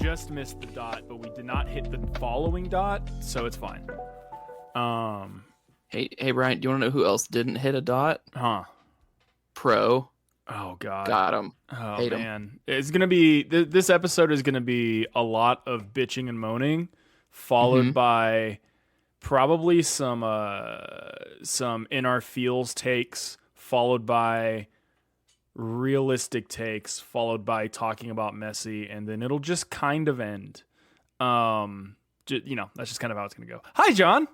just missed the dot, but we did not hit the following dot, so it's fine. Hey, Brian, do you want to know who else didn't hit a dot? Huh. Pro. Oh, God. Got him. Oh, Hate man. It's going to be... This episode is going to be a lot of bitching and moaning, followed by probably some in our feels takes, followed by realistic takes, followed by talking about Messi, and then it'll just kind of end. That's just kind of how it's going to go. Hi, John.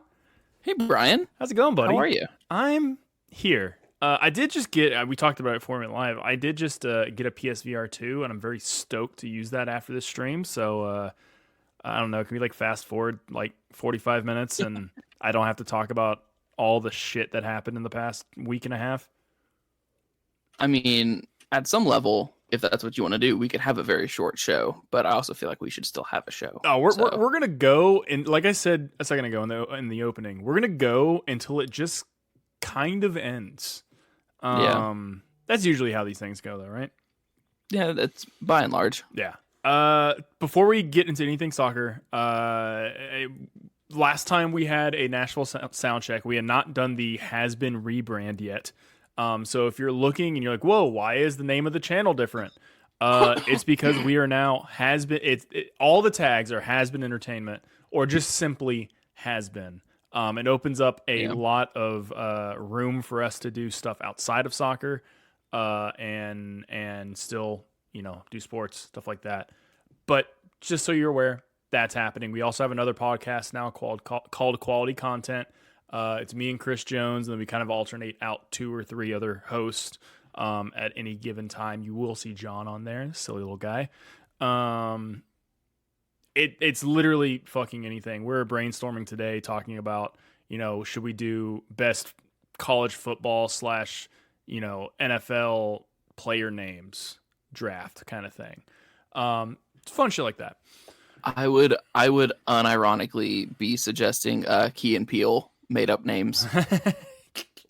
Hey, Brian. How's it going, buddy? How are you? I'm here. I did just get, we talked about it for me live. I did just get a PSVR 2, and I'm very stoked to use that after this stream. So, I don't know, can we like fast forward like 45 minutes and I don't have to talk about all the shit that happened in the past week and a half? I mean, at some level, if that's what you want to do, we could have a very short show, but I also feel like we should still have a show. Oh, we're going to go, and like I said a second ago in the opening, we're going to go until it just kind of ends. That's usually how these things go, though, right? Yeah, that's by and large. Yeah. Before we get into anything soccer, last time we had a Nashville sound check, we had not done the Has Been rebrand yet. So if you're looking and you're like, whoa, why is the name of the channel different? It's because we are now Has Been. All the tags are Has Been Entertainment or just simply Has Been. It opens up a lot of room for us to do stuff outside of soccer, and still, do sports, stuff like that. But just so you're aware, that's happening. We also have another podcast now called Quality Content. It's me and Chris Jones, and then we kind of alternate out 2 or 3 other hosts at any given time. You will see John on there, silly little guy. It's literally fucking anything. We're brainstorming today, talking about, should we do best college football / NFL player names draft kind of thing. Fun shit like that. I would unironically be suggesting Key and Peele made up names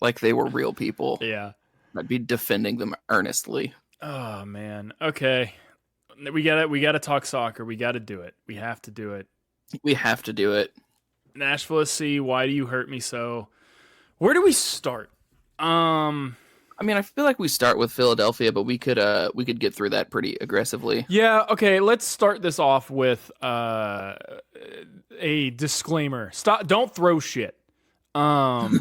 like they were real people. Yeah. I'd be defending them earnestly. Oh man. Okay. We gotta talk soccer. We gotta do it. We have to do it. We have to do it. Nashville SC, why do you hurt me so? Where do we start? I mean, I feel like we start with Philadelphia, but we could get through that pretty aggressively. Yeah, okay, let's start this off with a disclaimer. Don't throw shit. Do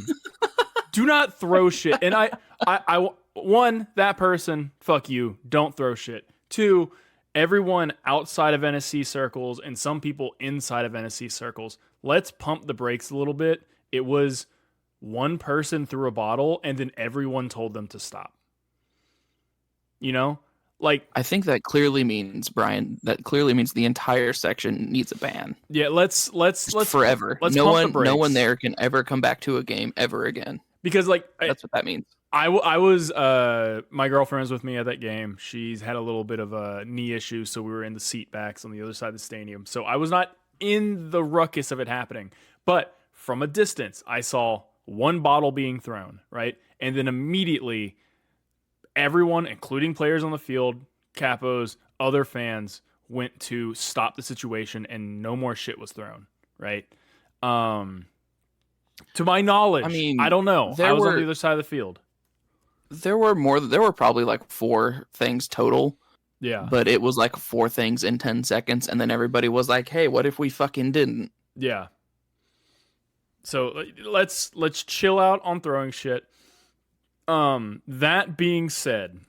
not throw shit. And I one, that person, fuck you, don't throw shit. 2, everyone outside of NSC circles and some people inside of NSC circles, let's pump the brakes a little bit. It was one person threw a bottle and then everyone told them to stop. I think that clearly means, Brian, the entire section needs a ban. Yeah, let's forever. Let's no one there can ever come back to a game ever again. Because that's what that means. I was my girlfriend was with me at that game. She's had a little bit of a knee issue, so we were in the seat backs on the other side of the stadium. So I was not in the ruckus of it happening, but from a distance, I saw one bottle being thrown, right? And then immediately everyone, including players on the field, capos, other fans, went to stop the situation and no more shit was thrown, right? To my knowledge, I don't know. I was on the other side of the field. There were probably like 4 things total. Yeah. But it was like 4 things in 10 seconds, and then everybody was like, hey, what if we fucking didn't? Yeah. So let's chill out on throwing shit. That being said,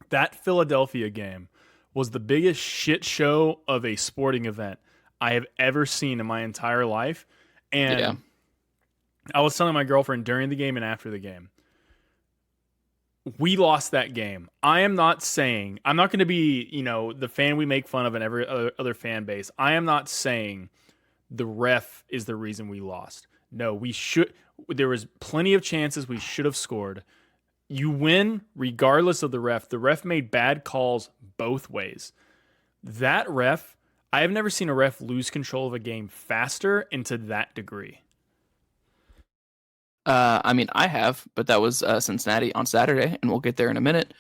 that Philadelphia game was the biggest shit show of a sporting event I have ever seen in my entire life. And I was telling my girlfriend during the game and after the game, we lost that game. I'm not going to be, the fan we make fun of in every other fan base. I am not saying the ref is the reason we lost. No, there was plenty of chances we should have scored. You win regardless of the ref. The ref made bad calls both ways. That ref, I have never seen a ref lose control of a game faster and to that degree. I have, but that was Cincinnati on Saturday, and we'll get there in a minute.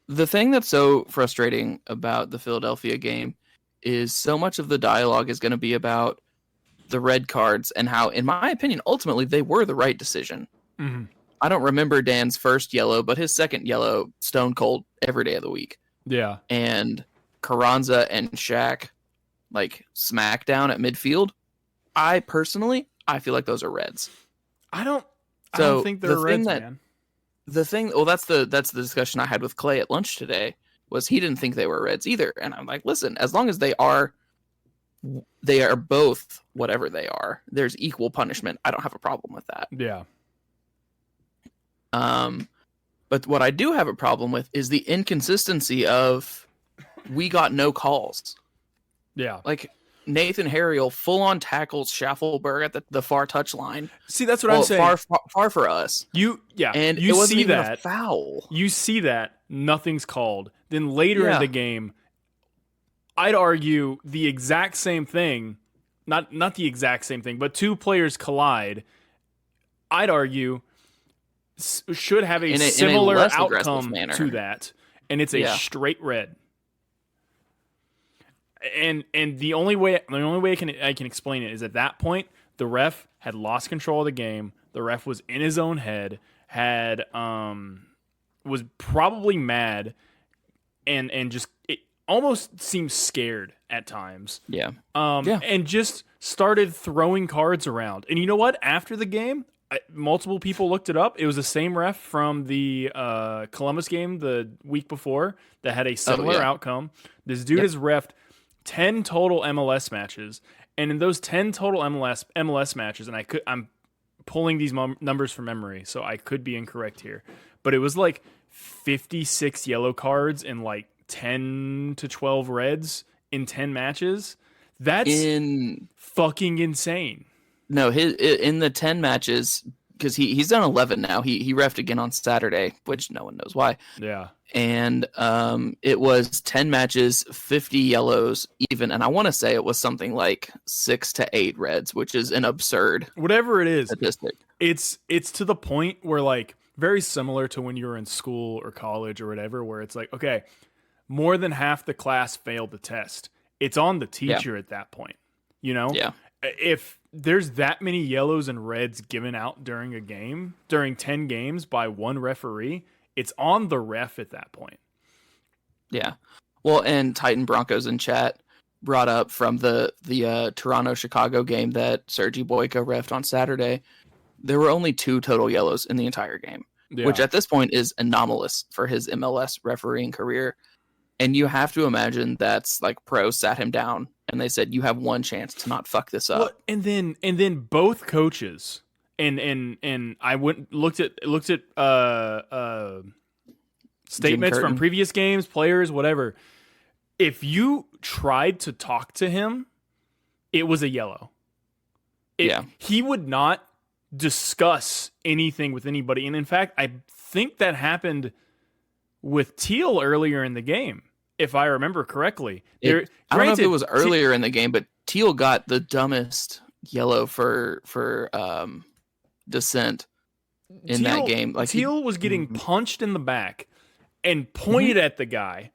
The thing that's so frustrating about the Philadelphia game is so much of the dialogue is going to be about the red cards and how, in my opinion, ultimately they were the right decision. Mm-hmm. I don't remember Dan's first yellow, but his second yellow, stone cold every day of the week. Yeah. And Carranza and Shaq, like smackdown at midfield. I feel like those are reds. I don't think they're reds, man. The thing, well, that's the discussion I had with Clay at lunch today. Was he didn't think they were reds either, and I'm like, listen, as long as they are both whatever they are, there's equal punishment. I don't have a problem with that. Yeah. But what I do have a problem with is the inconsistency of we got no calls. Yeah. Like Nathan Harriel full on tackles Schaffelberg at the far touch line. See, that's what I'm saying. Far for us. And it wasn't even a foul. You see that nothing's called. Then later in the game, I'd argue the exact same thing, not the exact same thing, but two players collide. I'd argue should have a similar outcome to that, and it's a straight red. And the only way I can explain it is at that point the ref had lost control of the game. The ref was in his own head, was probably mad, and just it almost seemed scared at times. Yeah. And just started throwing cards around. And you know what? After the game, multiple people looked it up. It was the same ref from the Columbus game the week before that had a similar outcome. This dude has reffed 10 total MLS matches, and in those 10 total MLS matches, and I'm pulling these numbers from memory, so I could be incorrect here, but it was like 56 yellow cards and like 10 to 12 reds in 10 matches. That's fucking insane. No, in the 10 matches, because he's done 11 now. He reffed again on Saturday, which no one knows why. Yeah. And it was 10 matches, 50 yellows even, and I want to say it was something like 6 to 8 reds, which is an absurd whatever it is statistic. It's to the point where, like, very similar to when you were in school or college or whatever, where it's like, okay, more than half the class failed the test. It's on the teacher at that point, you know? Yeah. If there's that many yellows and reds given out during a game, during 10 games by one referee, it's on the ref at that point. Yeah. Well, and Titan Broncos in chat brought up from the Toronto-Chicago game that Sergi Boyka reffed on Saturday, there were only 2 total yellows in the entire game, which at this point is anomalous for his MLS refereeing career. And you have to imagine that's like pro sat him down and they said, you have one chance to not fuck this up. Well, and then both coaches and I looked at statements from previous games, players, whatever. If you tried to talk to him, it was a yellow. He would not discuss anything with anybody. And in fact, I think that happened with Teal earlier in the game, if I remember correctly. I don't know if it was earlier in the game, but Teal got the dumbest yellow for dissent in that game. Like Teal was getting punched in the back and pointed at the guy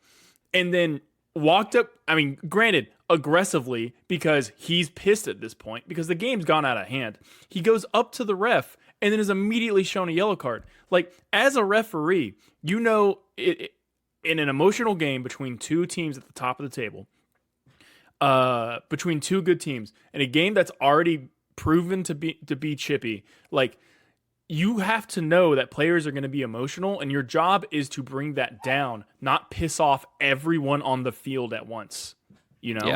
and then walked up, I mean, granted, aggressively, because he's pissed at this point because the game's gone out of hand. He goes up to the ref and then is immediately shown a yellow card. Like, as a referee, you know, in an emotional game between two teams at the top of the table, between two good teams, in a game that's already proven to be chippy, like, you have to know that players are going to be emotional, and your job is to bring that down, not piss off everyone on the field at once. You know?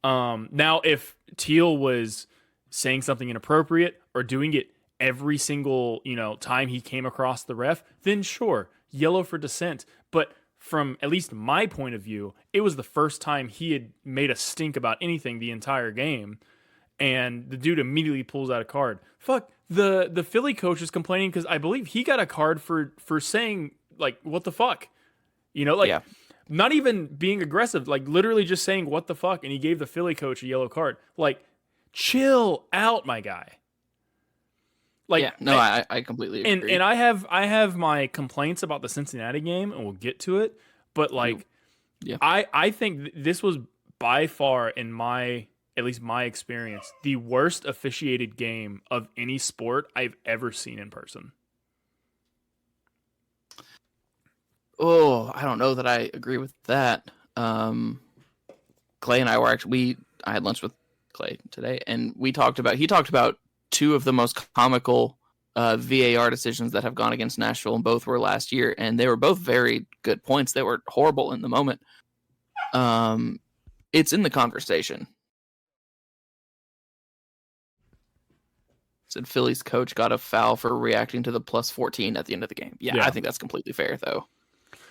Yeah. Now, if Teal was saying something inappropriate or doing it every single, time he came across the ref, then sure, yellow for dissent. But from at least my point of view, it was the first time he had made a stink about anything the entire game, and the dude immediately pulls out a card. Fuck, the Philly coach is complaining because I believe he got a card for saying, like, what the fuck? Not even being aggressive, like literally just saying what the fuck, and he gave the Philly coach a yellow card. Like, chill out, my guy. Like, yeah, no, I completely agree. And I have my complaints about the Cincinnati game, and we'll get to it. But like, yeah, I think this was by far, in at least my experience, the worst officiated game of any sport I've ever seen in person. Oh, I don't know that I agree with that. Clay and I were I had lunch with Clay today, and he talked about two of the most comical VAR decisions that have gone against Nashville, and both were last year, and they were both very good points. They were horrible in the moment. It's in the conversation. Said Philly's coach got a foul for reacting to the plus 14 at the end of the game. Yeah. I think that's completely fair, though.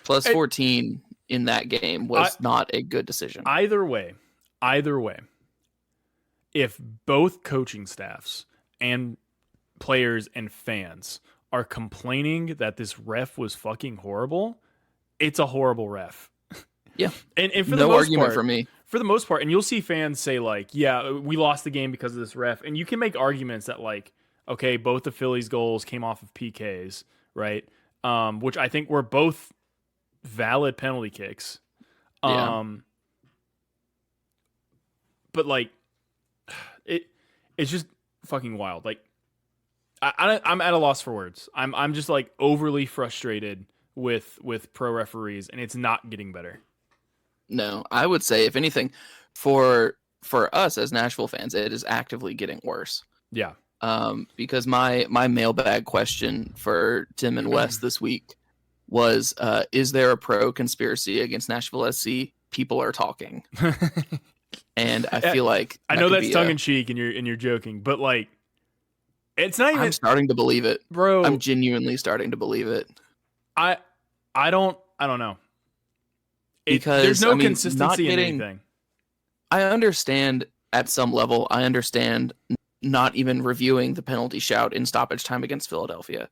Plus 14 in that game was not a good decision. Either way, if both coaching staffs and players and fans are complaining that this ref was fucking horrible, it's a horrible ref. Yeah. And for the no most argument part, for me. For the most part, and you'll see fans say, like, yeah, we lost the game because of this ref. And you can make arguments that, like, okay, both the Phillies goals came off of PKs, right? Which I think were both valid penalty kicks. Yeah. But, like, it's just fucking wild. Like, I'm at a loss for words. I'm just, like, overly frustrated with pro referees, and it's not getting better. No, I would say, if anything, for us as Nashville fans, it is actively getting worse. Yeah. Because my mailbag question for Tim and Wes this week was, is there a pro conspiracy against Nashville SC? People are talking. And I feel like I know that's tongue in cheek and you're joking, but like, it's not even. I'm starting to believe it, bro. I'm genuinely starting to believe it. I don't know. Because there's no consistency in anything. I understand at some level. I understand not even reviewing the penalty shout in stoppage time against Philadelphia.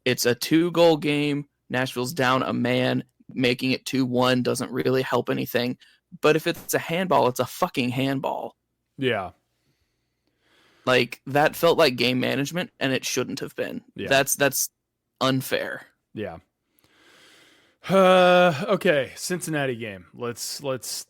It's a 2-goal game. Nashville's down a man. Making it 2-1 doesn't really help anything. But if it's a handball, it's a fucking handball. Yeah. Like, that felt like game management, and it shouldn't have been. Yeah. That's unfair. Yeah. Okay, Cincinnati game. Let's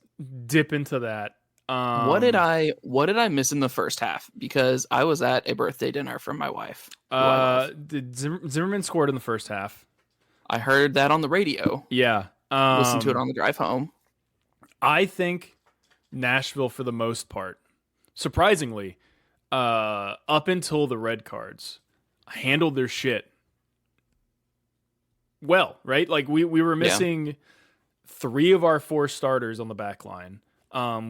dip into that. What did I miss in the first half? Because I was at a birthday dinner for my wife. Zimmerman scored in the first half. I heard that on the radio. Yeah. Listened to it on the drive home. I think Nashville, for the most part, surprisingly, up until the red cards, handled their shit well, right? Like, we were missing 3 of our 4 starters on the back line.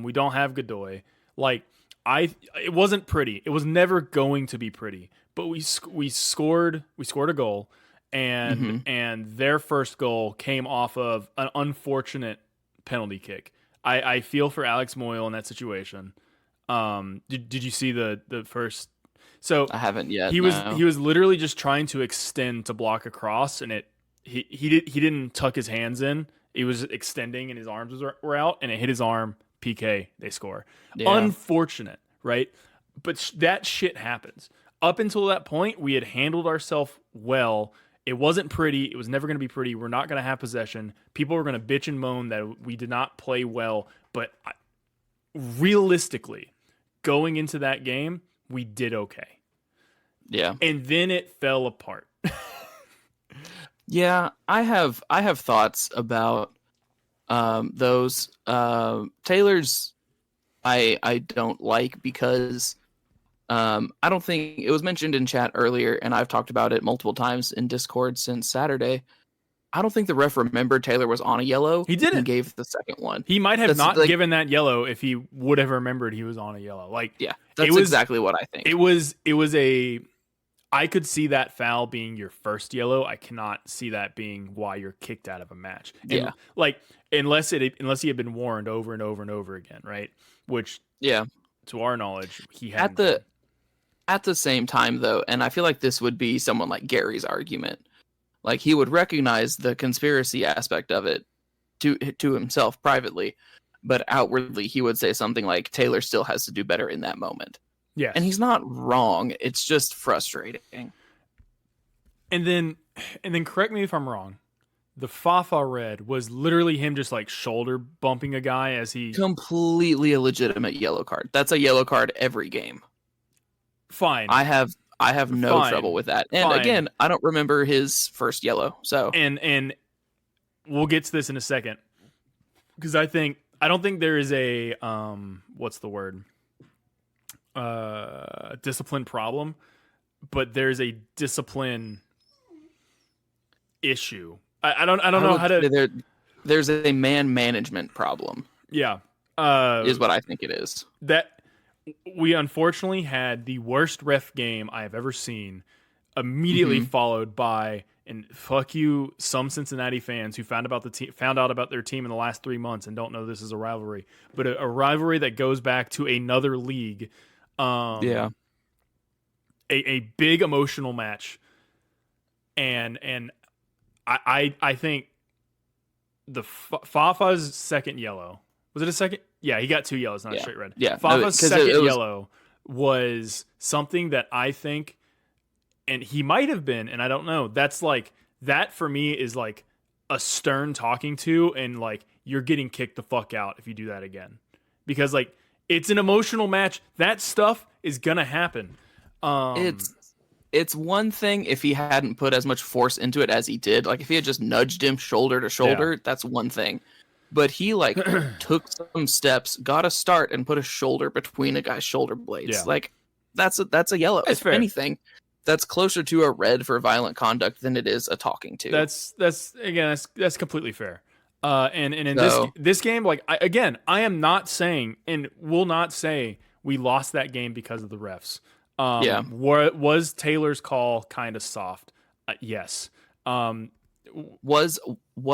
We don't have Godoy. Like, it wasn't pretty. It was never going to be pretty. But we scored a goal, and their first goal came off of an unfortunate penalty kick. I feel for Alex Moyle in that situation. Did you see the first? So I haven't yet. He was literally just trying to extend to block a cross, and he didn't tuck his hands in. He was extending, and his arms were out, and it hit his arm. PK, they score. Yeah. Unfortunate, right? But that shit happens. Up until that point, we had handled ourselves well. It wasn't pretty. It was never going to be pretty. We're not going to have possession. People were going to bitch and moan that we did not play well. But realistically, going into that game, we did okay. Yeah. And then it fell apart. Yeah, I have thoughts about those. Taylor's I don't like, because I don't think it was mentioned in chat earlier, and I've talked about it multiple times in Discord since Saturday. I don't think the ref remembered Taylor was on a yellow. He didn't. And gave the second one. He might have not given that yellow if he would have remembered he was on a yellow. Like, yeah, that's exactly what I think. It was I could see that foul being your first yellow. I cannot see that being why you're kicked out of a match. And, yeah. Like, unless he had been warned over and over and over again, right? Which, yeah, to our knowledge, he hadn't. At the same time, though, and I feel like this would be someone like Gary's argument. Like, he would recognize the conspiracy aspect of it to himself privately, but outwardly he would say something like Taylor still has to do better in that moment. Yes. And he's not wrong. It's just frustrating. And then correct me if I'm wrong. The Fafa red was literally him just like shoulder bumping a guy as he. Completely a legitimate yellow card. That's a yellow card every game. Fine. I have no Fine. trouble with that. And again, I don't remember his first yellow. So and we'll get to this in a second. Because I don't think there is a what's the word? Discipline problem, but there's a discipline issue. I don't know how to. There's a man management problem. Yeah, is what I think it is. That we unfortunately had the worst ref game I have ever seen, immediately followed by, and fuck you, some Cincinnati fans who found out about their team in the last 3 months and don't know this is a rivalry, but a rivalry that goes back to another league. A big emotional match, and I think the Fafa's second yellow, was it a second? Yeah, he got 2 yellows, not a straight red. Yeah, Fafa's second yellow was something that I think, and he might have been, and I don't know. That's like, that for me is like a stern talking to, and like, you're getting kicked the fuck out if you do that again, because like, it's an emotional match. That stuff is gonna happen. It's one thing if he hadn't put as much force into it as he did. Like if he had just nudged him shoulder to shoulder, that's one thing. But he like took some steps, got a start, and put a shoulder between a guy's shoulder blades. Yeah. Like that's a yellow. That's if fair. Anything, that's closer to a red for violent conduct than it is a talking to. That's completely fair. And in this game, like I am not saying and will not say we lost that game because of the refs. Was Taylor's call kind of soft? Yes. Was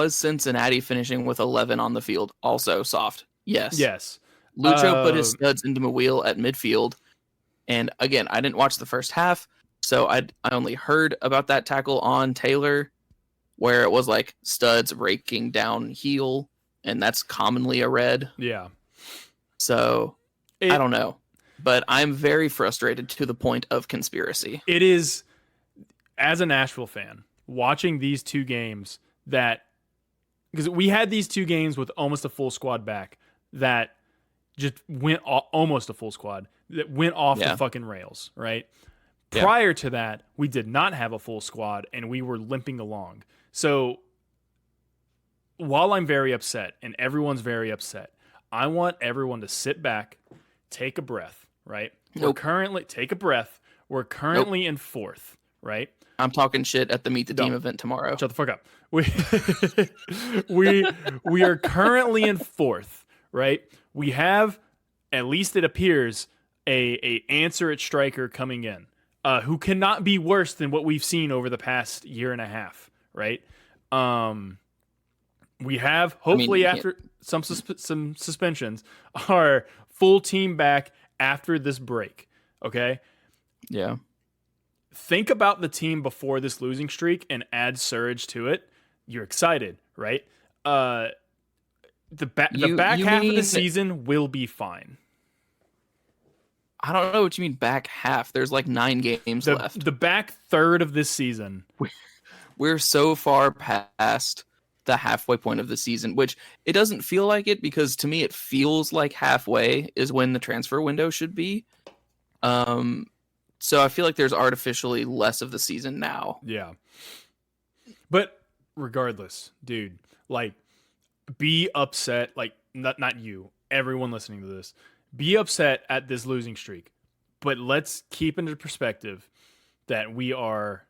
Cincinnati finishing with 11 on the field also soft? Yes. Yes. Lucho put his studs into a wheel at midfield, and again, I didn't watch the first half, so I only heard about that tackle on Taylor, where it was like studs raking down heel, and that's commonly a red. Yeah. So I don't know, but I'm very frustrated to the point of conspiracy. It is, as a Nashville fan, watching these 2 games because we had these 2 games with almost a full squad back that just went almost a full squad that went off the fucking rails, right? Yeah. Prior to that, we did not have a full squad and we were limping along. So while I'm very upset and everyone's very upset, I want everyone to sit back, take a breath, right? We're currently We're currently in 4th, right? I'm talking shit at the Meet the Team event tomorrow. Shut the fuck up. We are currently in 4th, right? We have, at least it appears, a answer at striker coming in, who cannot be worse than what we've seen over the past year and a half, right? We have, hopefully after some suspensions, our full team back after this break, okay? Yeah. Think about the team before this losing streak and add Surge to it. You're excited, right? The back half of the season will be fine. I don't know what you mean back half. There's like 9 games left. The back third of this season. We're so far past the halfway point of the season, which it doesn't feel like it, because to me it feels like halfway is when the transfer window should be. So I feel like there's artificially less of the season now. Yeah. But regardless, dude, like, be upset. Like, not you, everyone listening to this. Be upset at this losing streak. But let's keep into perspective that we are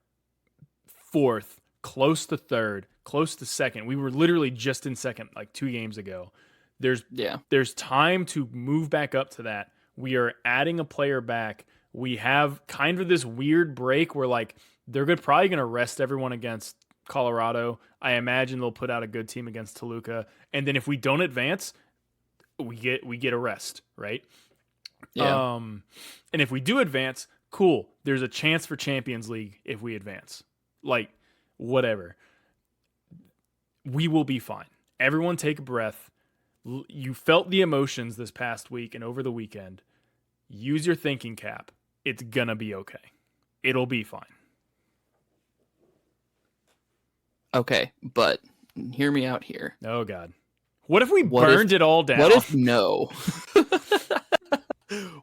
4th, close to 3rd, close to 2nd. We were literally just in 2nd like 2 games ago. There's time to move back up to that. We are adding a player back. We have kind of this weird break where, like, they're probably going to rest everyone against Colorado. I imagine they'll put out a good team against Toluca, and then if we don't advance, we get a rest, right? Yeah. And if we do advance, cool. There's a chance for Champions League if we advance. Like, whatever. We will be fine. Everyone take a breath. You felt the emotions this past week and over the weekend. use your thinking cap. It's gonna be okay. It'll be fine. Okay, but hear me out here. Oh God. What if we burned it all down? What if no?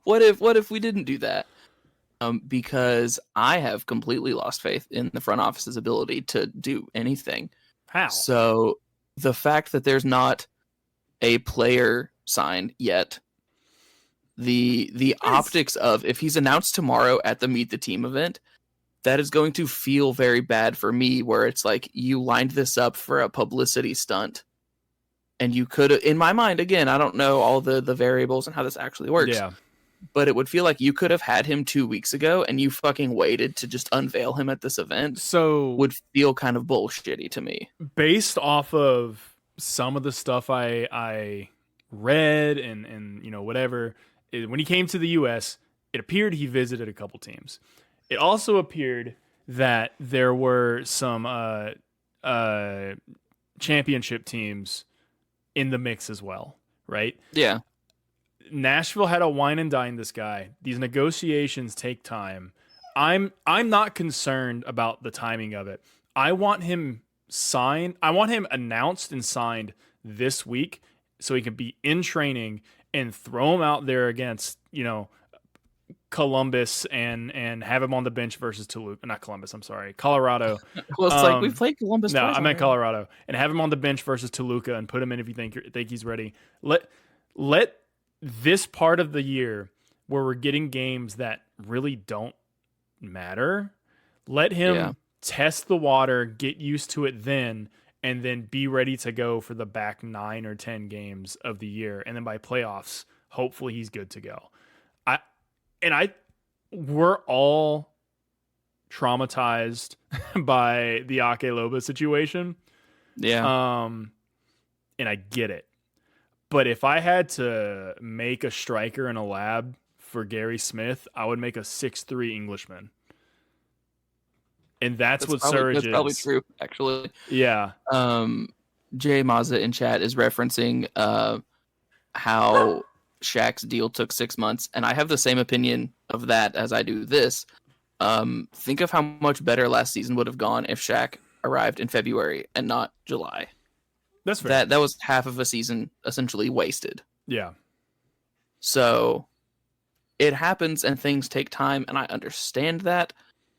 What if we didn't do that? Because I have completely lost faith in the front office's ability to do anything. How? So the fact that there's not a player signed yet, the optics of if he's announced tomorrow at the Meet the Team event, that is going to feel very bad for me, where it's like you lined this up for a publicity stunt. And you could, in my mind, again, I don't know all the variables and how this actually works. Yeah. But it would feel like you could have had him 2 weeks ago and you fucking waited to just unveil him at this event. So would feel kind of bullshitty to me. Based off of some of the stuff I read and whatever, when he came to the US, it appeared he visited a couple teams. It also appeared that there were some championship teams in the mix as well, right? Yeah. Nashville had to wine and dine this guy. These negotiations take time. I'm not concerned about the timing of it. I want him signed. I want him announced and signed this week so he can be in training and throw him out there against, Columbus and have him on the bench versus Toluca. Not Columbus, I'm sorry. Colorado. Well, it's like we've played Columbus No, twice I meant already. Colorado. And have him on the bench versus Toluca and put him in if you think he's ready. Let this part of the year where we're getting games that really don't matter, let him test the water, get used to it then, and then be ready to go for the back 9 or 10 games of the year. And then by playoffs, hopefully he's good to go. We're all traumatized by the Ake Loba situation. Yeah. And I get it. But if I had to make a striker in a lab for Gary Smith, I would make a 6'3" Englishman. And that's what Surge is. That's probably true, actually. Yeah. Jay Mazza in chat is referencing how Shaq's deal took 6 months, and I have the same opinion of that as I do this. Think of how much better last season would have gone if Shaq arrived in February and not July. That's fair. That was half of a season essentially wasted. Yeah. So it happens and things take time, and I understand that,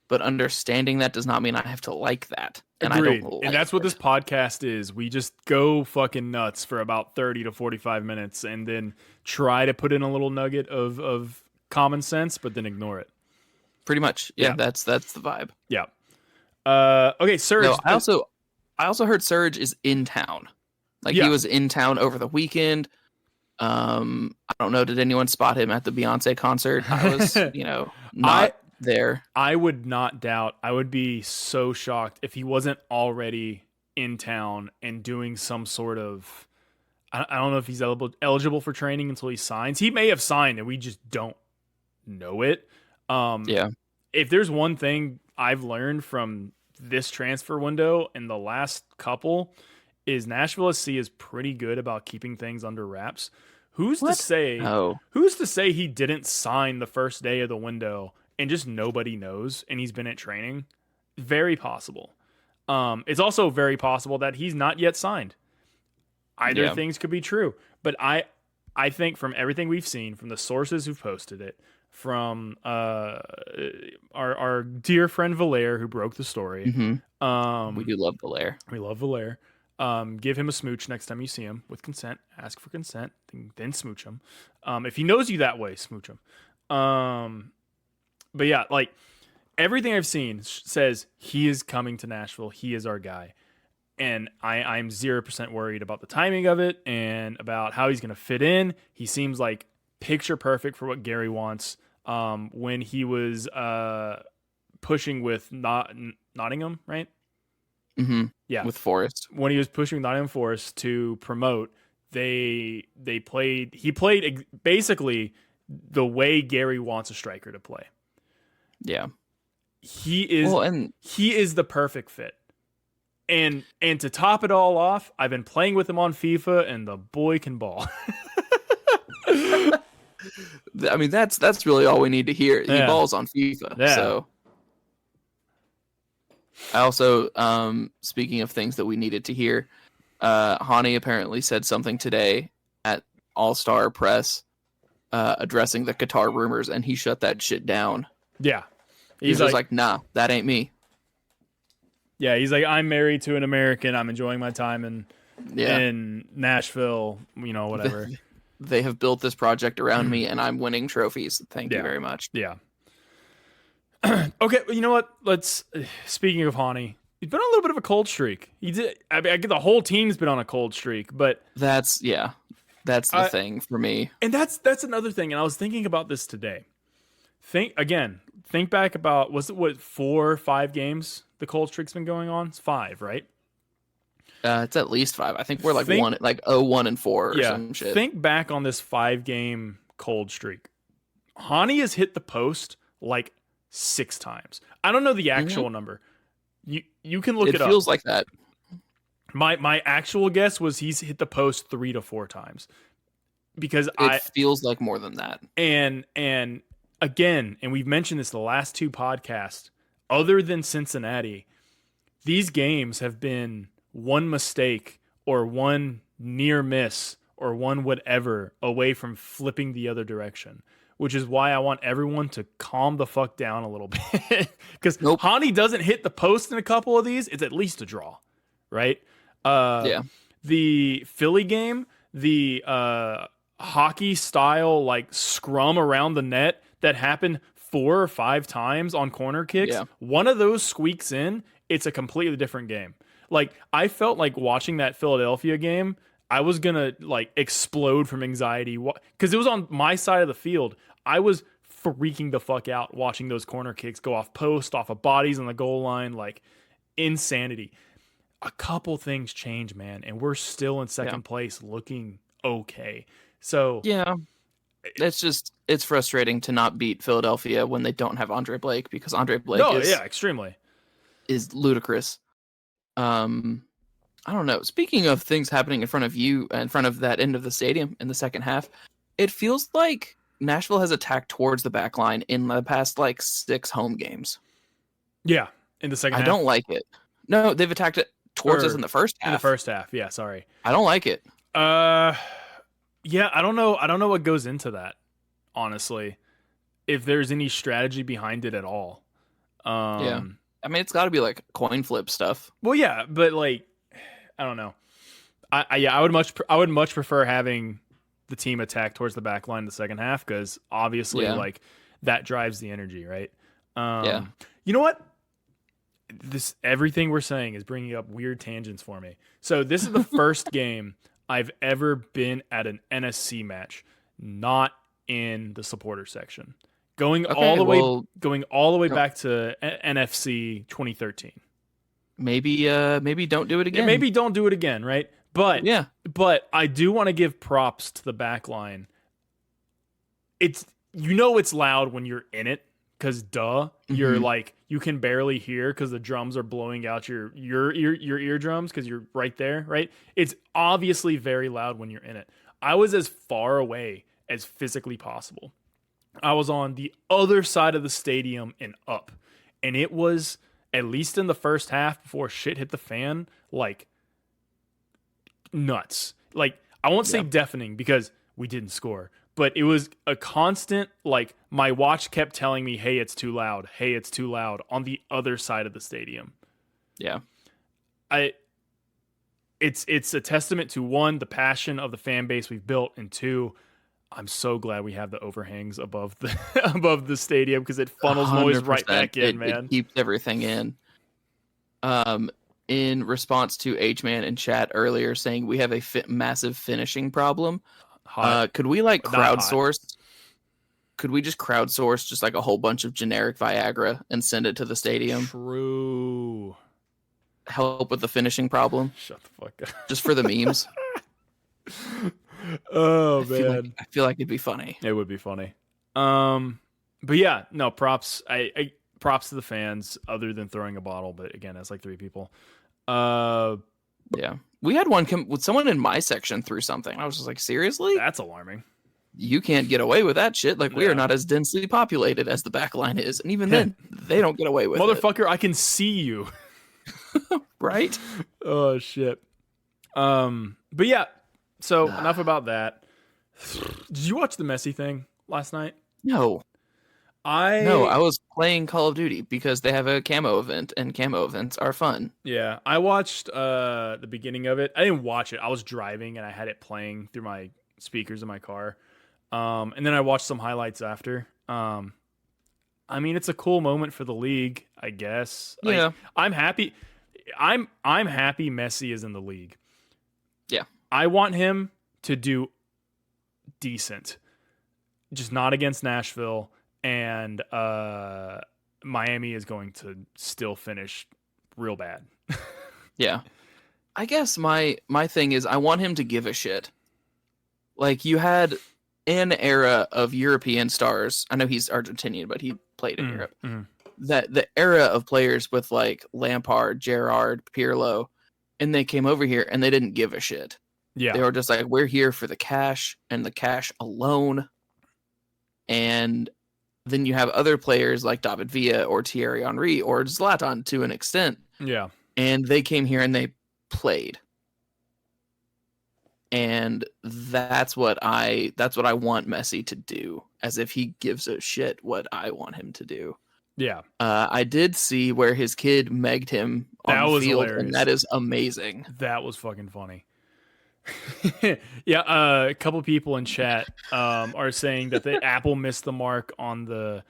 but understanding that does not mean I have to like that. And Agreed. I don't like and that's what it. this podcast is. We just go fucking nuts for about 30 to 45 minutes and then try to put in a little nugget of common sense, but then ignore it. Pretty much. Yeah. Yeah. That's the vibe. Yeah. Okay, Surge. No, I also heard Surge is in town. Like Yeah. he was in town over the weekend. I don't know. Did anyone spot him at the Beyonce concert? I was, not there. I would not doubt. I would be so shocked if he wasn't already in town and doing some sort of. I don't know if he's eligible for training until he signs. He may have signed and we just don't know it. Yeah. If there's one thing I've learned from this transfer window and the last couple, is Nashville SC is pretty good about keeping things under wraps. Who's to say he didn't sign the first day of the window and just nobody knows and he's been at training? Very possible. It's also very possible that he's not yet signed. Either things could be true. But I think from everything we've seen, from the sources who've posted it, from our dear friend Valaire, who broke the story. Mm-hmm. We do love Valaire. We love Valaire. Give him a smooch next time you see him with consent. Ask for consent, then smooch him. If he knows you that way, smooch him. But yeah, like everything I've seen says he is coming to Nashville. He is our guy. And I'm 0% worried about the timing of it and about how he's going to fit in. He seems like picture perfect for what Gary wants. When he was pushing with Nottingham, right? Mm-hmm. Yeah, with Forrest. When he was pushing Nottingham Forest to promote, he played basically the way Gary wants a striker to play. Yeah, he is the perfect fit. And to top it all off, I've been playing with him on FIFA, and the boy can ball. I mean, that's really all we need to hear. He Yeah. balls on FIFA. Yeah. So I also, speaking of things that we needed to hear, Hani apparently said something today at All-Star Press addressing the Qatar rumors, and he shut that shit down. Yeah. He's just like, nah, that ain't me. Yeah, he's like, I'm married to an American. I'm enjoying my time in Nashville, whatever. They have built this project around me, and I'm winning trophies. Thank you very much. Yeah. Okay, you know what? Speaking of Hani, he's been on a little bit of a cold streak. I get the whole team's been on a cold streak, but that's the thing for me. And that's another thing. And I was thinking about this today. Think back about, was it 4 or 5 games the cold streak's been going on? It's 5, right? It's at least 5. I think we're 1-4 or some shit. Think back on this 5-game cold streak. Hani has hit the post like 6 times. I don't know the actual number. You can look it up. It feels like that. My actual guess was he's hit the post 3 to 4 times. Because it feels like more than that. And again, and we've mentioned this the last 2 podcasts, other than Cincinnati, these games have been one mistake or one near miss or one whatever away from flipping the other direction, which is why I want everyone to calm the fuck down a little bit. Because Hani doesn't hit the post in a couple of these, it's at least a draw, right? The Philly game, the hockey style like scrum around the net that happened 4 or 5 times on corner kicks. Yeah. One of those squeaks in, it's a completely different game. Like, I felt like watching that Philadelphia game, I was gonna like explode from anxiety because it was on my side of the field. I was freaking the fuck out watching those corner kicks go off post, off of bodies on the goal line, like insanity. A couple things change, man, and we're still in second place looking okay. So yeah, it's frustrating to not beat Philadelphia when they don't have Andre Blake, because Andre Blake extremely is ludicrous. I don't know. Speaking of things happening in front of you, in front of that end of the stadium in the second half, it feels like Nashville has attacked towards the back line in the past 6 home games. Yeah, in the second half. I don't like it. No, they've attacked it towards us in the first half. In the first half, yeah, sorry. I don't like it. Yeah, I don't know what goes into that, honestly. If there's any strategy behind it at all. Yeah. I mean, it's got to be like coin flip stuff. Well, yeah, but I don't know. I would much prefer having the team attack towards the back line in the second half, because obviously that drives the energy, right? You know what? Everything we're saying is bringing up weird tangents for me. So this is the first game I've ever been at an NSC match, not in the supporter section. Going all the way back to NFC 2013. Maybe don't do it again. Yeah, maybe don't do it again, right? But I do want to give props to the back line. It's loud when you're in it, because you're like, you can barely hear because the drums are blowing out your eardrums because you're right there, right? It's obviously very loud when you're in it. I was as far away as physically possible. I was on the other side of the stadium and up. And it was, at least in the first half before shit hit the fan, like nuts. Like, I won't say deafening because we didn't score, but it was a constant, like, my watch kept telling me, hey, it's too loud. Hey, it's too loud on the other side of the stadium. Yeah. It's a testament to, 1, the passion of the fan base we've built, and 2, I'm so glad we have the overhangs above the stadium, because it funnels noise right back in, man. It keeps everything in. In response to H-Man in chat earlier saying we have a massive finishing problem, could we crowdsource? Could we just crowdsource just like a whole bunch of generic Viagra and send it to the stadium? True. Help with the finishing problem. Shut the fuck up. Just for the memes. Oh, man. I feel like it'd be funny. It would be funny. But yeah, no, props. I props to the fans, other than throwing a bottle, but again, that's like 3 people. Yeah. We had one with someone in my section threw something. I was just like, seriously? That's alarming. you can't get away with that shit. Like, we Yeah. are not as densely populated as the back line is. And even then, they don't get away with it. Motherfucker, I can see you. Right? Oh, shit. But yeah, so enough about that. Did you watch the Messi thing last night? No, I was playing Call of Duty because they have a camo event, and camo events are fun. Yeah, I watched the beginning of it. I didn't watch it. I was driving and I had it playing through my speakers in my car. And then I watched some highlights after. I mean, it's a cool moment for the league, I guess. Yeah. Like, I'm happy. I'm happy Messi is in the league. Yeah. I want him to do decent. Just not against Nashville, and Miami is going to still finish real bad. Yeah. I guess my thing is I want him to give a shit. Like, you had an era of European stars. I know he's Argentinian, but he played in Europe. That the era of players with like Lampard, Gerrard, Pirlo, and they came over here and they didn't give a shit. Yeah. They were just like, we're here for the cash and the cash alone. And then you have other players like David Villa or Thierry Henry or Zlatan to an extent. Yeah. And they came here and they played. And that's what I want Messi to do, as if he gives a shit what I want him to do. Yeah. I did see where his kid megged him on the field, hilarious. and that is amazing. That was fucking funny. Yeah, a couple people in chat are saying that the Apple missed the mark on the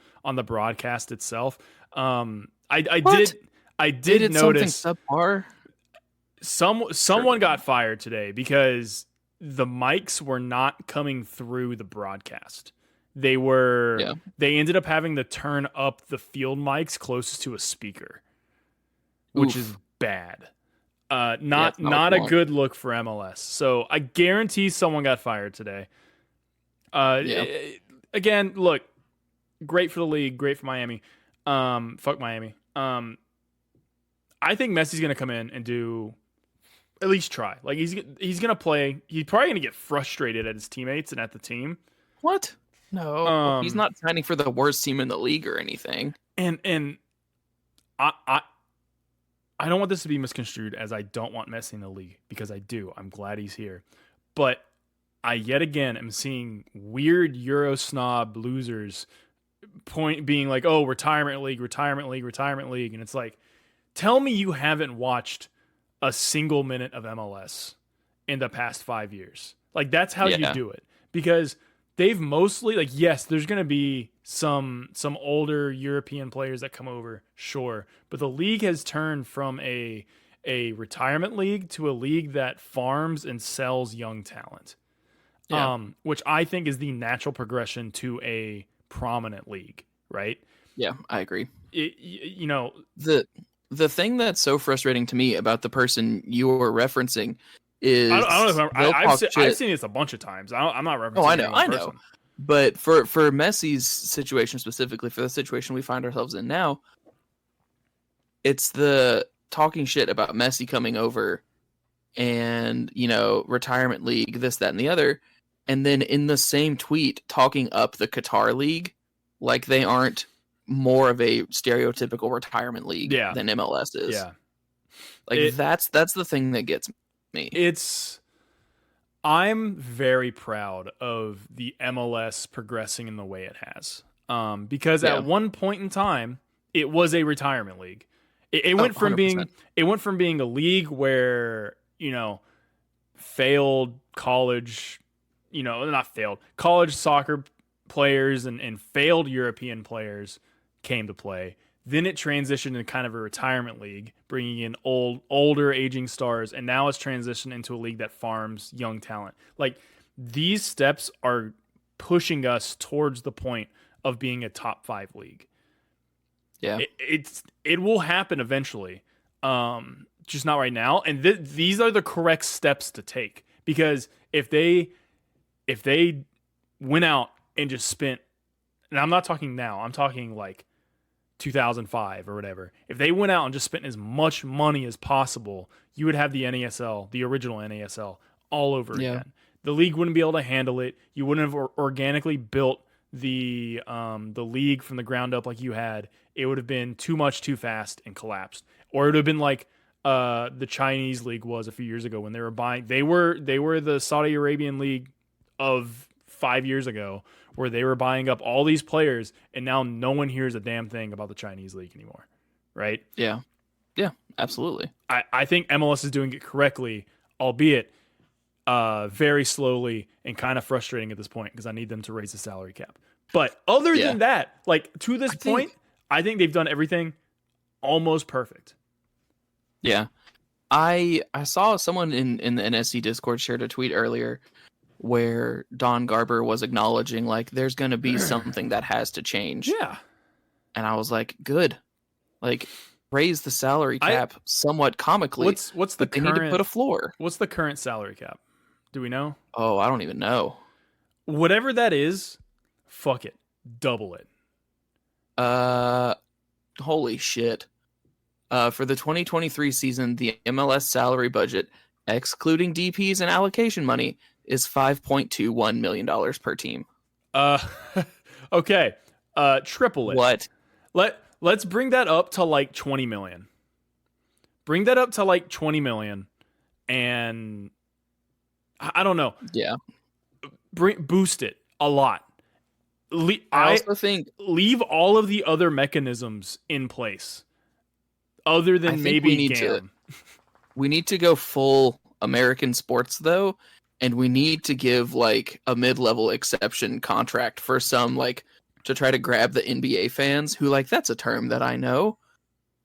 broadcast itself. I did notice something subpar. Someone got fired today because the mics were not coming through the broadcast. They ended up having to turn up the field mics closest to a speaker, which is bad. Not a good look for MLS. So I guarantee someone got fired today. Again, look, great for the league, great for Miami. Fuck Miami. I think Messi's gonna come in and do at least try. Like he's gonna play. He's probably gonna get frustrated at his teammates and at the team. What? No, he's not signing for the worst team in the league or anything. And I don't want this to be misconstrued as I don't want Messi in the league, because I do. I'm glad he's here. But I yet again am seeing weird Euro snob losers being like, oh, retirement league. And it's like, tell me you haven't watched a single minute of MLS in the past 5 years. Like, that's how you do it. Because they've mostly, like, yes, there's going to be some older European players that come over, sure. But the league has turned from a retirement league to a league that farms and sells young talent, which I think is the natural progression to a prominent league, right? Yeah, I agree. The thing that's so frustrating to me about the person you were referencing is I don't know. I've seen this a bunch of times. I'm not referencing. Oh, I know. But for Messi's situation specifically, for the situation we find ourselves in now, it's the talking shit about Messi coming over and, retirement league, this, that, and the other. And then in the same tweet, talking up the Qatar league like they aren't more of a stereotypical retirement league than MLS is. Yeah. Like, that's the thing that gets me. I'm very proud of the MLS progressing in the way it has. Because at one point in time, it was a retirement league. It went from 100%. being a league where, failed college, college soccer players and failed European players came to play. Then it transitioned into kind of a retirement league, bringing in older aging stars, and now it's transitioned into a league that farms young talent. Like, these steps are pushing us towards the point of being a top 5 league. Yeah, it will happen eventually, just not right now. And these are the correct steps to take, because if they went out and just spent, and I'm not talking now, I'm talking like 2005 or whatever. If they went out and just spent as much money as possible, you would have the NASL, the original NASL, all over again. The league wouldn't be able to handle it. You wouldn't have organically built the league from the ground up like you had. It would have been too much too fast and collapsed. Or it would have been like the Chinese league was a few years ago when they were buying. They were the Saudi Arabian league of 5 years ago, where they were buying up all these players, and now no one hears a damn thing about the Chinese league anymore, right? Yeah, absolutely. I think MLS is doing it correctly, albeit very slowly and kind of frustrating at this point because I need them to raise the salary cap. But other than that, like to this point, I think they've done everything almost perfect. Yeah. I saw someone in the NSC Discord shared a tweet earlier where Don Garber was acknowledging like there's going to be something that has to change. Yeah. And I was like, good. Like raise the salary cap somewhat comically. What's the current, they need to put a floor. What's the current salary cap? Do we know? Oh, I don't even know. Whatever that is, fuck it. Double it. Holy shit. For the 2023 season, the MLS salary budget, excluding DPs and allocation money, is $5.21 million per team. Okay. Triple it. What? Let's bring that up to like 20 million. Bring that up to like 20 million, and I don't know. Yeah. Boost it a lot. I also think leave all of the other mechanisms in place, other than maybe GAM. We need to go full American sports though, and we need to give like a mid-level exception contract for some like to try to grab the NBA fans who like that's a term that I know.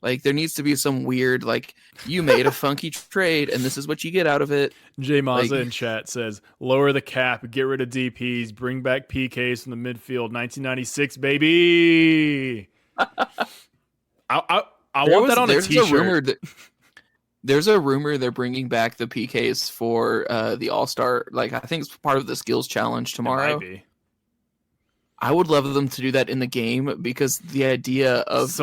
Like there needs to be some weird like you made a funky trade and this is what you get out of it. Jay Mazza in chat says lower the cap, get rid of DPs, bring back PKs from the midfield. 1996 baby. I want that on a t-shirt. There's a rumor they're bringing back the PKs for the All-Star. Like I think it's part of the skills challenge tomorrow. It might be. I would love them to do that in the game because the idea of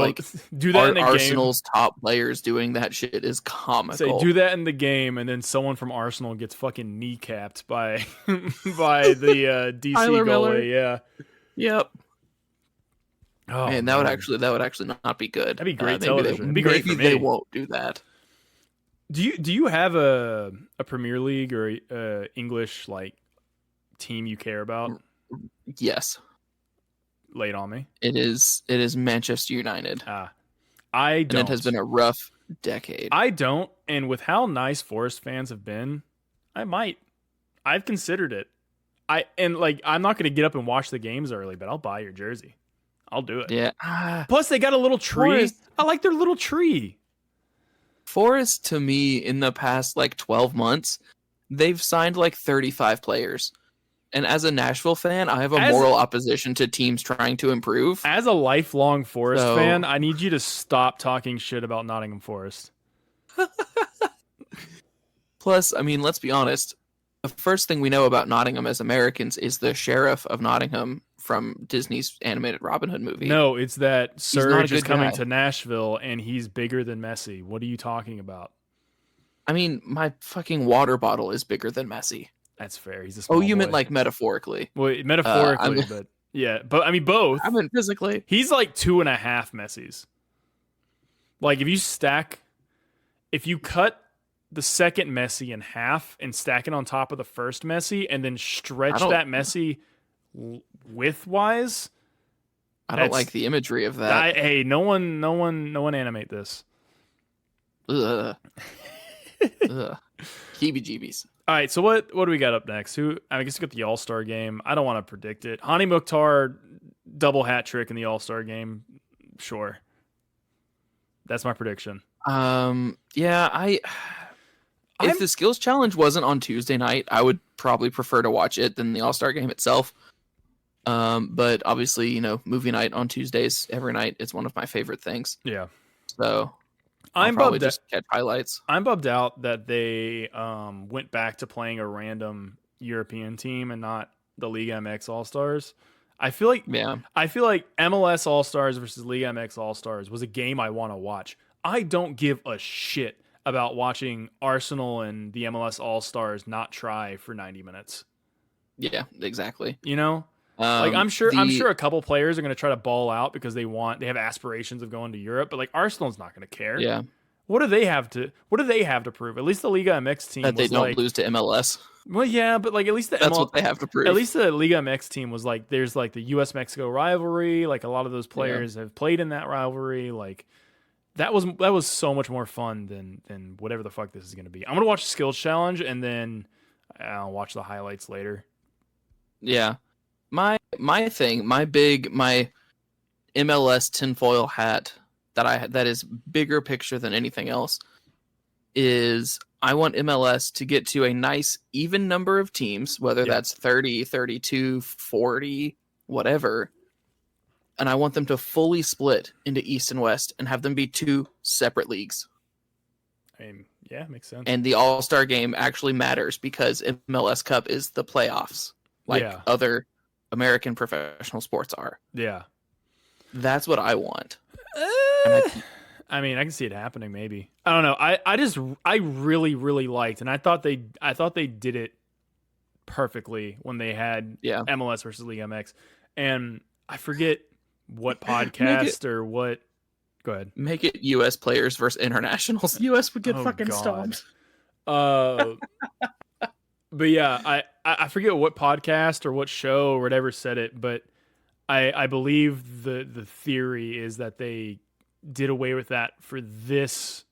do that in the Arsenal's top players doing that shit is comical. Do that in the game, and then someone from Arsenal gets fucking kneecapped by the DC Tyler goalie. Miller. Yeah. Yep. Oh man, that would actually not be good. That'd be great television. It'd be great for me. They won't do that. Do you have a Premier League or English like team you care about? Yes. Lay it on me. It is Manchester United. I don't. And it has been a rough decade. I don't, and with how nice Forest fans have been, I might. I've considered it. I'm not going to get up and watch the games early, but I'll buy your jersey. I'll do it. Yeah. Plus, they got a little tree. Forest, I like their little tree. Forest, to me, in the past 12 months, they've signed 35 players. And as a Nashville fan, I have a moral opposition to teams trying to improve. As a lifelong Forest fan, I need you to stop talking shit about Nottingham Forest. Plus, I mean, let's be honest. The first thing we know about Nottingham as Americans is the sheriff of Nottingham from Disney's animated Robin Hood movie. No, it's that Surge is coming guy. to Nashville, and he's bigger than Messi. What are you talking about? I mean, my fucking water bottle is bigger than Messi. That's fair. He's a small you boy. meant metaphorically. Well, metaphorically, but yeah. But I mean, both. I meant physically. He's 2.5 Messis. If you cut the second Messi in half and stack it on top of the first Messi and then stretch that Messi width-wise. I don't like the imagery of that. Hey, no one animate this. Ugh. Ugh. Heebie-jeebies. All right, so what do we got up next? I guess we got the All-Star game. I don't want to predict it. Hani Mukhtar double hat trick in the All-Star game. Sure. That's my prediction. Yeah, if the skills challenge wasn't on Tuesday night, I would probably prefer to watch it than the All-Star game itself. But obviously, movie night on Tuesdays every night is one of my favorite things. Yeah. So I'm probably bummed just catch highlights. I'm bummed out that they went back to playing a random European team and not the League MX All-Stars. I feel like MLS All-Stars versus League MX All-Stars was a game I want to watch. I don't give a shit about watching Arsenal and the MLS All-Stars not try for 90 minutes. Yeah, exactly. You know, like I'm sure a couple players are going to try to ball out because they have aspirations of going to Europe, but like Arsenal's not going to care. Yeah, What do they have to prove? At least the Liga MX team that they was don't like, lose to MLS. well, yeah, but like at least That's what they have to prove. at least the Liga MX team was like, there's like the U.S. Mexico rivalry. Like a lot of those players have played in that rivalry. Like that was so much more fun than whatever the fuck this is going to be. I'm gonna watch the skills challenge and then I'll watch the highlights later. Yeah, my MLS tinfoil hat that is bigger picture than anything else is I want MLS to get to a nice even number of teams, whether that's 30, 32, 40, whatever. And I want them to fully split into East and West and have them be 2 separate leagues. I mean, yeah, makes sense. And the All-Star game actually matters because MLS Cup is the playoffs, like other American professional sports are. Yeah. That's what I want. I mean, I can see it happening. Maybe I don't know. I really liked, and I thought they did it perfectly when they had MLS versus League MX, and I forget what podcast or what. Go ahead. Make it U.S. players versus internationals. U.S. would get fucking stomped. But yeah, I forget what podcast or what show or whatever said it, but I believe the theory is that they did away with that for this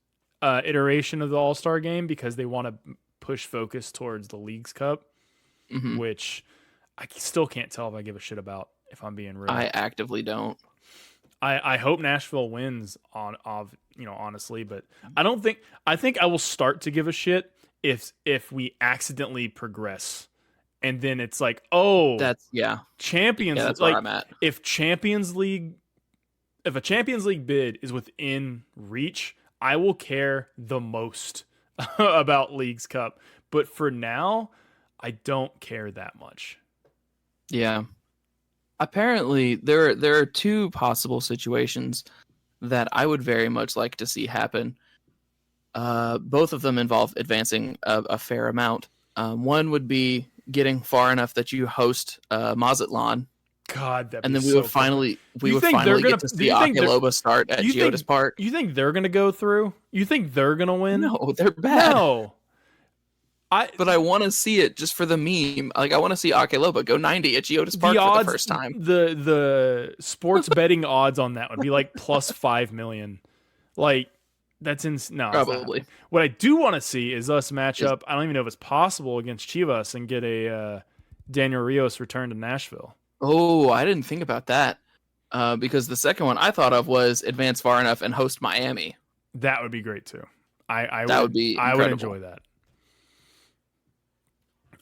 iteration of the All-Star game because they want to push focus towards the Leagues Cup, which I still can't tell if I give a shit about, if I'm being real. I actively don't. I hope Nashville wins honestly, but I think I will start to give a shit if we accidentally progress. And then it's like, Champions. Yeah, that's like, where I'm at. If a Champions League bid is within reach, I will care the most about Leagues Cup. But for now, I don't care that much. Yeah. Apparently, there are 2 possible situations that I would very much like to see happen. Both of them involve advancing a fair amount. One would be getting far enough that you host Mazatlan. God, and then we would finally get to see Akeloba start at Geodis Park. You think they're gonna go through? You think they're gonna win? No, they're bad. No, but I want to see it just for the meme. Like I want to see Akeloba go 90 at Geodis Park for the first time. The sports betting odds on that would be like plus 5 million. Like that's no, probably. What I do want to see is us match up. I don't even know if it's possible against Chivas and get a Daniel Rios return to Nashville. Oh, I didn't think about that. Because the second one I thought of was advance far enough and host Miami. That would be great too. I would enjoy that.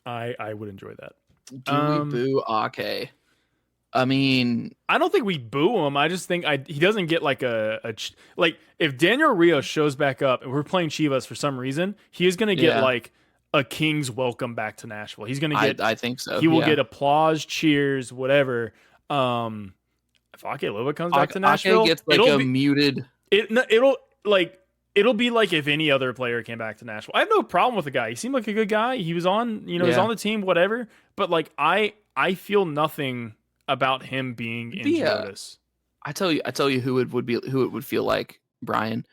I would enjoy that. Do we boo Ake? I mean, I don't think we boo him. I just think he doesn't get like like if Daniel Rios shows back up and we're playing Chivas for some reason, he is going to get like a king's welcome back to Nashville. He's going to get. I think so. He will get applause, cheers, whatever. If Akeloba comes back to Nashville, Ake gets like a muted. It'll be like if any other player came back to Nashville. I have no problem with the guy. He seemed like a good guy. He was on, he's on the team, whatever. But like I feel nothing about him being in Geodis. I tell you who it would feel like, Brian.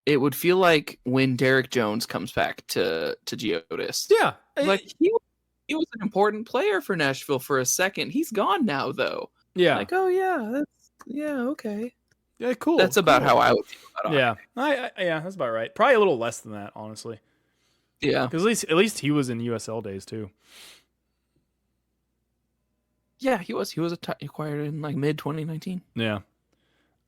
It would feel like when Derek Jones comes back to Geodis. Yeah. Like he was an important player for Nashville for a second. He's gone now though. Yeah. Like, oh yeah, okay. Yeah, cool. That's about how I would feel about it. Yeah, that's about right. Probably a little less than that, honestly. Yeah, because at least he was in USL days too. Yeah, he was acquired in like mid 2019. Yeah.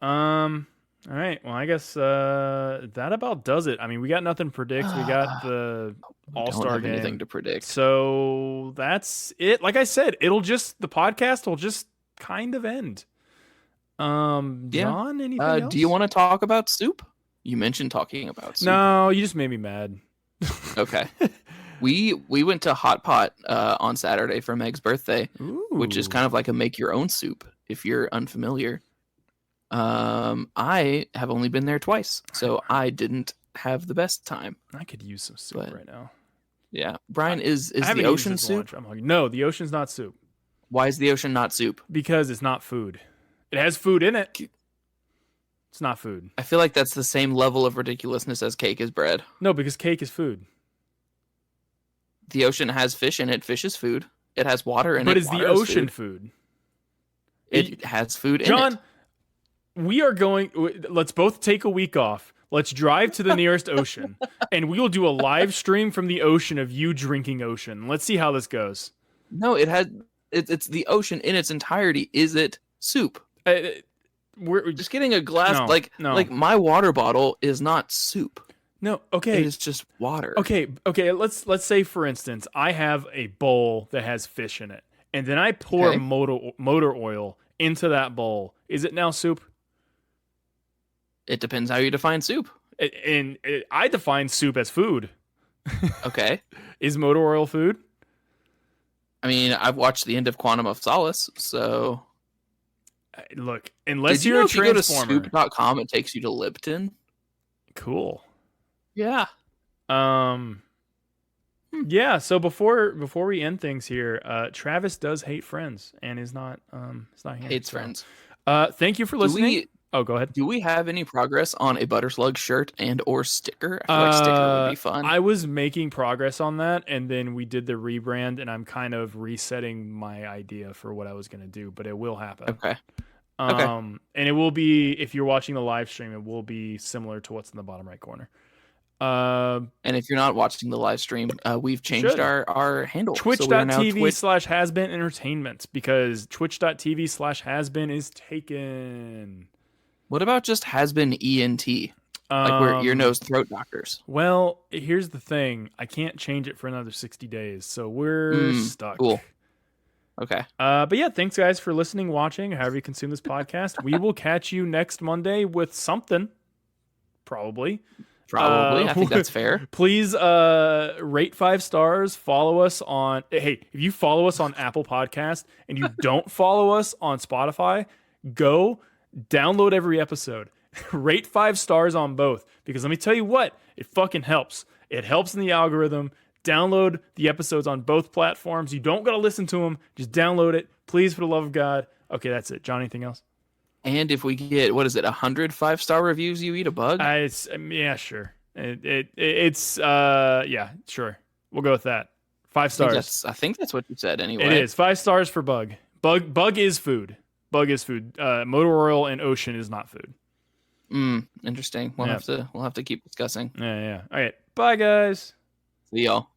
All right. Well, I guess that about does it. I mean, we got nothing to predict. We got the All-Star game. Anything to predict. So that's it. Like I said, the podcast will just kind of end. John, anything else? Do you want to talk about soup? You mentioned talking about soup. No, you just made me mad. Okay. We went to Hot Pot on Saturday for Meg's birthday, which is kind of like a make your own soup if you're unfamiliar. I have only been there twice, so I didn't have the best time. I could use some soup right now. Yeah. Brian, is I haven't the eaten ocean since soup? lunch. I'm hungry. No, the ocean's not soup Why is the ocean not soup? because it's not food. It has food in it. It's not food. I feel like that's the same level of ridiculousness as cake is bread. No, because cake is food. The ocean has fish in it. Fish is food. It has water in it. But is the Water ocean food? It has food in John, it. we are going. Let's both take a week off. Let's drive to the nearest ocean, and we will do a live stream from the ocean of you drinking ocean. Let's see how this goes. No, it's the ocean in its entirety. Is it soup? We're Just getting a glass No. like my water bottle is not soup. no. Okay, It is just water. okay. Let's say, for instance, I have a bowl that has fish in it, and then I pour Okay. motor oil into that bowl. Is it now soup? It depends how you define soup. I define soup as food. Okay. Is motor oil food? I mean, I've watched the end of Quantum of Solace, so Look, unless did you you're know a if you go to transformer, soup.com it takes you to Lipton? cool. Yeah. Yeah. So before we end things here, Travis does hate Friends and is not here. Hates So, Friends. Thank you for listening. Oh, go ahead. Do we have any progress on a Butterslug shirt and or sticker? I feel like sticker would be fun. I was making progress on that, and then we did the rebrand, and I'm kind of resetting my idea for what I was going to do, but it will happen. Okay. And it will be, if you're watching the live stream, it will be similar to what's in the bottom right corner. And if you're not watching the live stream, we've changed should. our handle. So we are now Twitch.tv/hasbeen entertainment, because twitch.tv/hasbeen is taken. What about just has been ENT? Like we're ear, nose, throat doctors. Well, here's the thing. I can't change it for another 60 days, so we're stuck. Cool. Okay. But yeah, thanks guys for listening, watching, however you consume this podcast. We will catch you next Monday with something. Probably. I think that's fair. Please rate 5 stars. Follow us on. Hey, if you follow us on Apple Podcast and you don't follow us on Spotify, go download every episode. Rate 5 stars on both, because let me tell you what, it fucking helps. It helps in the algorithm. Download the episodes on both platforms. You don't gotta listen to them. Just download it, please, for the love of God. Okay, that's it. John, anything else? And if we get 100 5-star reviews, you eat a bug. Yeah, sure. It's yeah, sure. We'll go with that. 5 stars. I think that's what you said anyway. It is 5 stars for bug. Bug is food. Bug is food. Motor oil and ocean is not food. Interesting. We'll have to keep discussing. Yeah. All right. Bye, guys. See y'all.